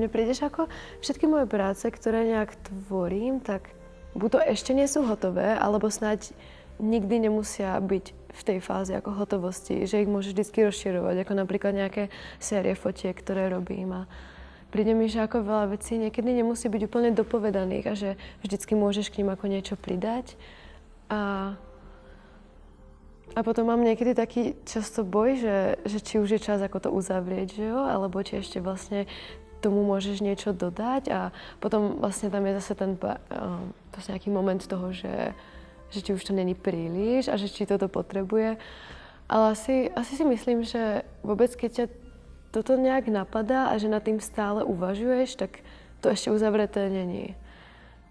mne príde, že ako všetky moje práce, ktoré nejak tvorím, tak buď to ešte nie sú hotové, alebo snáď nikdy nemusia byť v tej fáze ako hotovosti, že ich môžeš vždy rozširovať, ako napríklad nejaké série fotiek, ktoré robím. A príde mi, že ako veľa vecí niekedy nemusí byť úplne dopovedaných a že vždycky môžeš k ním ako niečo pridať. A potom mám niekedy taký často boj, že či už je čas ako to uzavrieť, že jo? Alebo či ešte vlastne tomu môžeš niečo dodať a potom vlastne tam je zase ten nejaký moment toho, že či už to není príliš a že či toto potrebuje. Ale asi si myslím, že vôbec keď ťa toto nejak napadá a že nad tým stále uvažuješ, tak to ešte uzavreté není.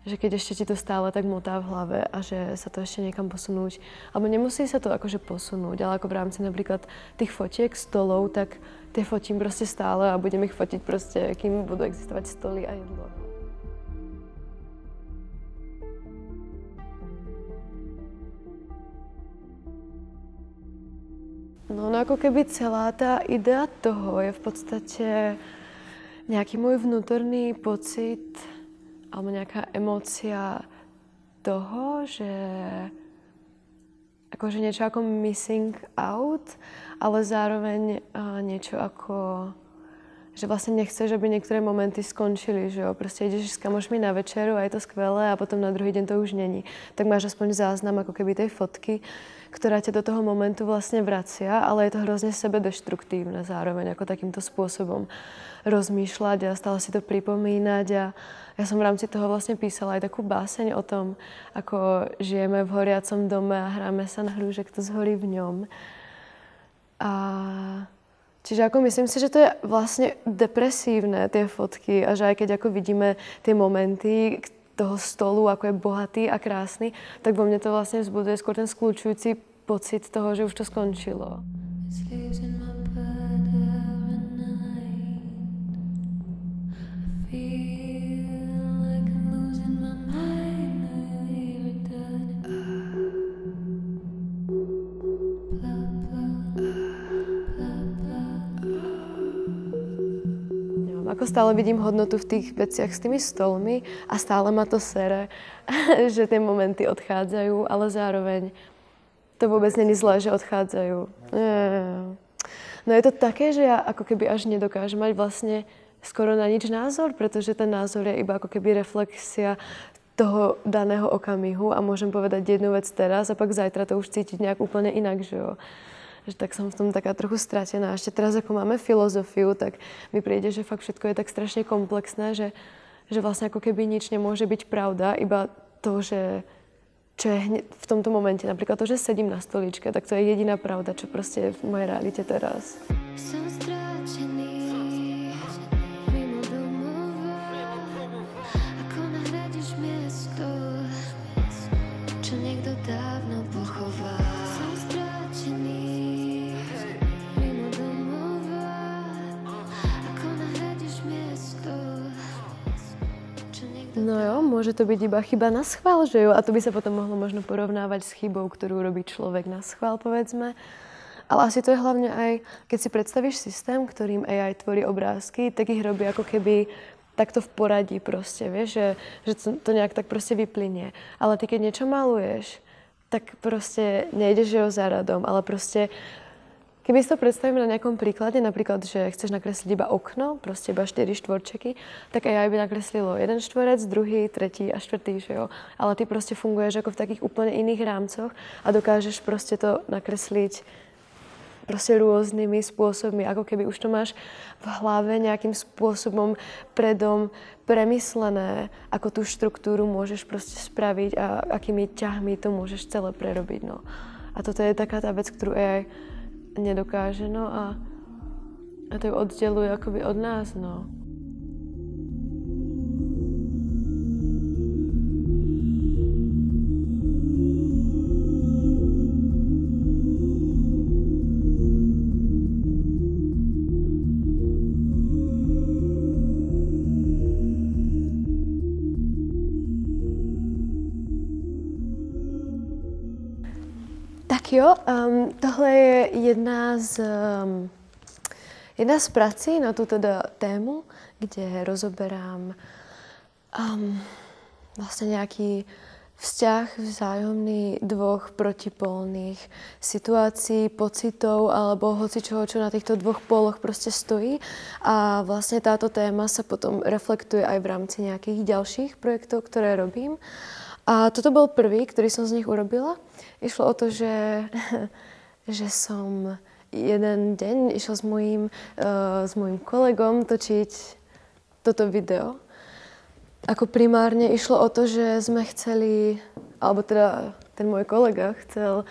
Že keď ešte ti to stále tak motá v hlave a že sa to ešte niekam posunúť. Alebo nemusí sa to akože posunúť, ale ako v rámci napríklad tých fotiek, stolov, tak tie fotím proste stále a budem ich fotiť proste, kým budú existovať stoly a jedlo. No ako keby celá tá idea toho je v podstate nejaký môj vnútorný pocit alebo nejaká emócia toho, že akože niečo ako missing out, ale zároveň niečo ako, že vlastne nechceš, aby niektoré momenty skončili, že jo, proste ideš s kamošmi na večeru a je to skvelé a potom na druhý deň to už není. Tak máš aspoň záznam ako keby tej fotky, ktorá ťa do toho momentu vlastne vracia, ale je to hrozne sebedeštruktívne zároveň, ako takýmto spôsobom rozmýšľať a stále si to pripomínať. A ja som v rámci toho vlastne písala aj takú báseň o tom, ako žijeme v horiacom dome a hráme sa na hru, že kto zhorí v ňom. Čiže ako myslím si, že to je vlastne depresívne, tie fotky, a že aj keď ako vidíme tie momenty toho stolu, ako je bohatý a krásny, tak vo mne to vlastne vzbudzuje skôr ten skľúčujúci pocit toho, že už to skončilo. Ako stále vidím hodnotu v tých veciach s tými stolmi a stále ma to sere, že tie momenty odchádzajú, ale zároveň to vôbec není zlé, že odchádzajú. No je to také, že ja ako keby až nedokážem mať vlastne skoro na nič názor, pretože ten názor je iba ako keby reflexia toho daného okamihu a môžem povedať jednu vec teraz a pak zajtra to už cítiť nejak úplne inak, že jo. Že tak som v tom taká trochu stratená. A ešte teraz, ako máme filozofiu, tak mi príde, že fakt všetko je tak strašne komplexné, že vlastne ako keby nič nemôže byť pravda, iba to, že čo je v tomto momente, napríklad to, že sedím na stoličke, tak to je jediná pravda, čo proste je v mojej realite teraz. Som stráčený mimo domova, ako nahradíš miesto, čo niekto dávno pochoval. No jo, môže to byť iba chyba na schvál, že jo? A to by sa potom mohlo možno porovnávať s chybou, ktorú robí človek na schvál, povedzme. Ale asi to je hlavne aj, keď si predstavíš systém, ktorým AI tvorí obrázky, tak ich robí ako keby takto v poradí proste, vieš, že to nejak tak proste vyplynie. Ale ty, keď niečo maluješ, tak proste nejdeš jo za radom, ale proste keby si to predstavíme na nejakom príklade, napríklad, že chceš nakresliť iba okno, proste iba 4 štvorčeky, tak aj by nakreslilo jeden štvorec, druhý, tretí a štvrtý, že jo. Ale ty proste funguješ ako v takých úplne iných rámcoch a dokážeš proste to nakresliť proste rôznymi spôsobmi, ako keby už to máš v hlave nejakým spôsobom predom premyslené, ako tú štruktúru môžeš proste spraviť a akými ťahmi to môžeš celé prerobiť, no. A toto je taká tá vec, ktorú AI nedokáže, no a to ju oddeluje akoby od nás, no. Tak jo, tohle je jedna z prací na tú teda tému, kde rozoberám vlastne nejaký vzťah vzájomný dvoch protipólnych situácií, pocitov alebo hocičoho, čo na týchto dvoch póloch proste stojí. A vlastne táto téma sa potom reflektuje aj v rámci nejakých ďalších projektov, ktoré robím. A toto bol prvý, ktorý som z nich urobila. Išlo o to, že som jeden deň išla s mojím kolegom točiť toto video. Ako primárne išlo o to, že sme chceli, alebo teda ten môj kolega chcel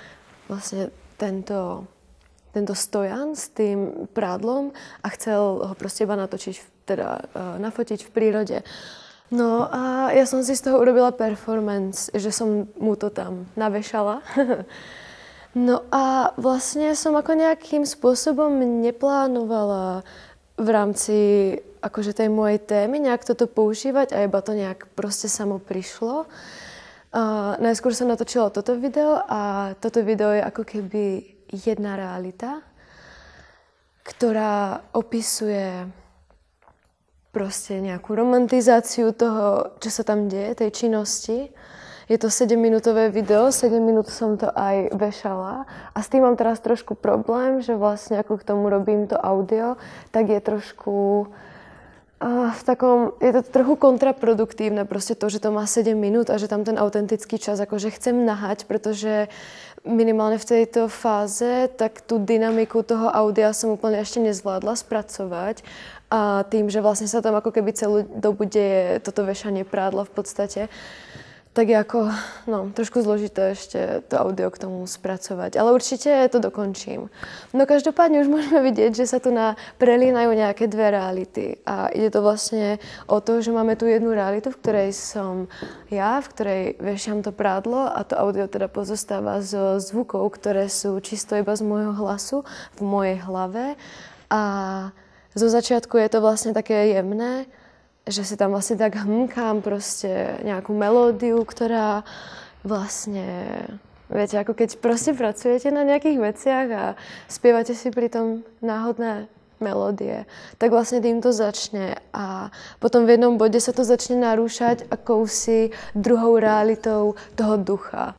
vlastne tento stojan s tým prádlom a chcel ho proste iba natočiť, nafotiť v prírode. No a ja som si z toho urobila performance, že som mu to tam navešala. No a vlastne som ako nejakým spôsobom neplánovala v rámci akože tej mojej témy nejak toto používať a iba to nejak proste samo prišlo. Najskôr som natočila toto video a toto video je ako keby jedna realita, ktorá opisuje proste nejakú romantizáciu toho, čo sa tam deje, tej činnosti. Je to 7-minútové video, 7 minút som to aj vešala a s tým mám teraz trošku problém, že vlastne ako k tomu robím to audio, tak je trošku je to trochu kontraproduktívne proste to, že to má 7 minút a že tam ten autentický čas akože chcem nahať, pretože minimálne v tejto fáze tak tú dynamiku toho audia som úplne ešte nezvládla spracovať a tým, že vlastne sa tam ako keby celú dobu deje toto vešanie prádla v podstate, tak je ako, trošku zložité ešte to audio k tomu spracovať. Ale určite to dokončím. No každopádne už môžeme vidieť, že sa tu prelínajú nejaké dve reality. A ide to vlastne o to, že máme tu jednu realitu, v ktorej som ja, v ktorej vešiam to prádlo a to audio teda pozostáva zo zvukov, ktoré sú čisto iba z môjho hlasu v mojej hlave. A zo začiatku je to vlastne také jemné, že si tam vlastne tak hmkám proste nejakú melódiu, ktorá vlastne, viete, ako keď proste pracujete na nejakých veciach a spievate si pritom náhodné melódie, tak vlastne tým to začne a potom v jednom bode sa to začne narúšať akousi druhou realitou toho ducha.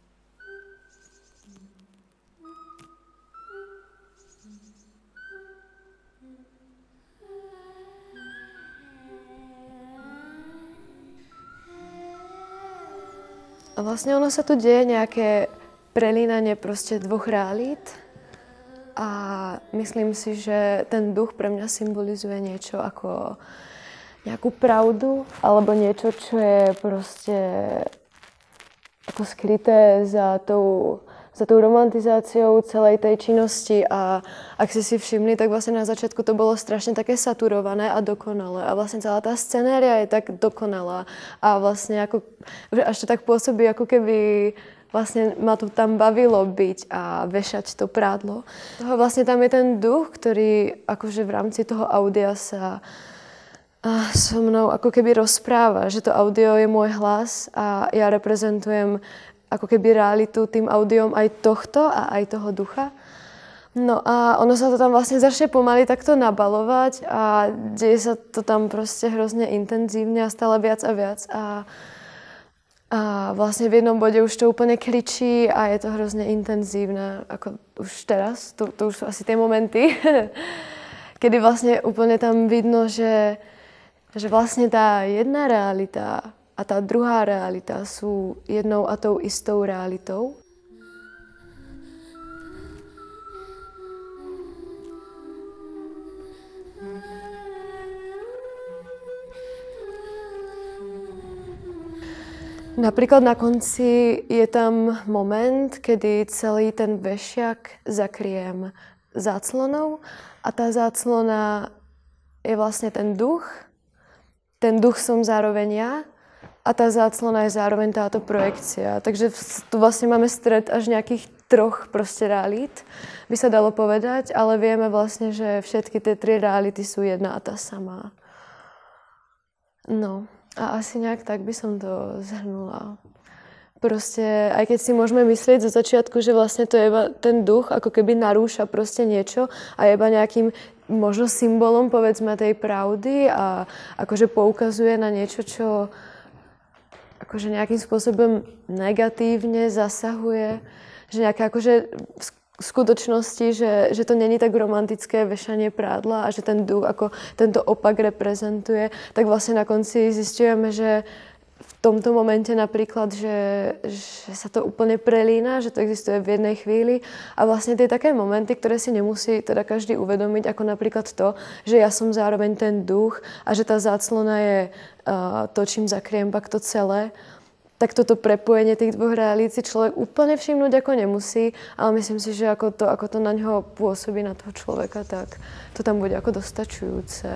A vlastne ono sa tu deje nejaké prelínanie proste dvoch realít a myslím si, že ten duch pre mňa symbolizuje niečo ako nejakú pravdu alebo niečo, čo je proste ako skryté za tou romantizáciou celej tej činnosti a ak ste si všimli, tak vlastne na začiatku to bolo strašne také saturované a dokonalé a vlastne celá tá scenéria je tak dokonalá a vlastne ako, že až to tak pôsobí, ako keby vlastne ma to tam bavilo byť a vešať to prádlo. Vlastne tam je ten duch, ktorý akože v rámci toho audia sa so mnou ako keby rozpráva, že to audio je môj hlas a ja reprezentujem ako keby realitu tým audiom aj tohto a aj toho ducha. No a ono sa to tam vlastne začne pomaly takto nabalovať a deje sa to tam proste hrozne intenzívne a stále viac a viac. A vlastne v jednom bode už to úplne kričí a je to hrozne intenzívne, ako už teraz. To už sú asi tie momenty, kedy vlastne úplne tam vidno, že vlastne tá jedna realita a tá druhá realita sú jednou a tou istou realitou. Napríklad na konci je tam moment, kedy celý ten vešiak zakriem záclonou a tá záclona je vlastne ten duch. Ten duch som zároveň ja. A tá záclona je zároveň táto projekcia. Takže tu vlastne máme stred až nejakých troch proste realít, by sa dalo povedať, ale vieme vlastne, že všetky tie tri reality sú jedna a tá samá. No a asi nejak tak by som to zhrnula. Proste, aj keď si môžeme myslieť zo začiatku, že vlastne to je iba ten duch, ako keby narúša proste niečo a je iba nejakým možno symbolom, povedzme, tej pravdy a akože poukazuje na niečo, čo akože nejakým spôsobom negatívne zasahuje, že nejaké akože v skutočnosti, že to není tak romantické vešanie prádla a že ten duch ako tento opak reprezentuje, tak vlastne na konci zisťujeme, že v tomto momente napríklad, že sa to úplne prelína, že to existuje v jednej chvíli a vlastne tie také momenty, ktoré si nemusí teda každý uvedomiť, ako napríklad to, že ja som zároveň ten duch a že tá záclona je to, čím zakriem pak to celé, tak toto prepojenie tých dvoch realít si človek úplne všimnúť ako nemusí, ale myslím si, že ako to na ňo pôsobí, na toho človeka, tak to tam bude ako dostačujúce.